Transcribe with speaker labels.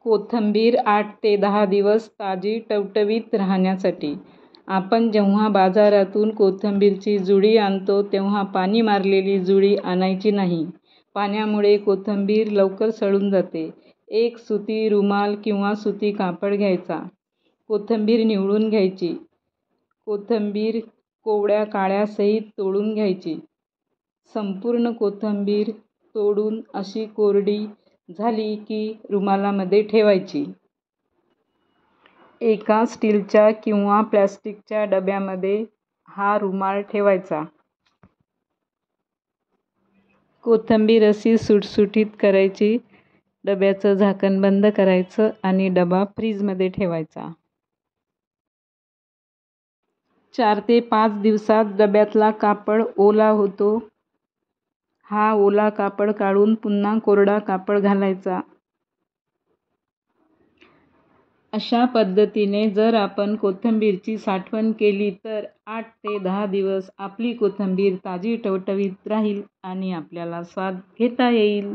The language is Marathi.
Speaker 1: कोथिंबीर 8 ते 10 दिवस ताजी टवटवीत राहण्यासाठी. आपण जेव्हा बाजारातून कोथिंबीरची जुडी आणतो तेव्हा पाणी मारलेली जुडी आणायची नाही. पाण्यामुळे कोथिंबीर लवकर सडून जाते. एक सुती रुमाल किंवा सुती कापड घ्यायचा. कोथिंबीर निवडून घ्यायची. कोथिंबीर कोवड्या काड्यासहित तोडून घ्यायची. संपूर्ण कोथिंबीर तोडून अशी कोरडी झाली की रुमालामध्ये ठेवायची. एका स्टीलच्या किंवा प्लॅस्टिकच्या डब्यामध्ये हा रुमाल ठेवायचा. कोथिंबीर अशी सुटसुटीत करायची. डब्याचं झाकण बंद करायचं आणि डबा फ्रीजमध्ये ठेवायचा. 4 ते 5 दिवसात डब्यातला कापड ओला होतो. हा ओला कापड काढून पुन्हा कोरडा कापड घालायचा. अशा पद्धतीने जर आपण कोथिंबीरची साठवण केली तर 8 ते 10 दिवस आपली कोथिंबीर ताजी टवटवीत राहील आणि आपल्याला स्वाद घेता येईल.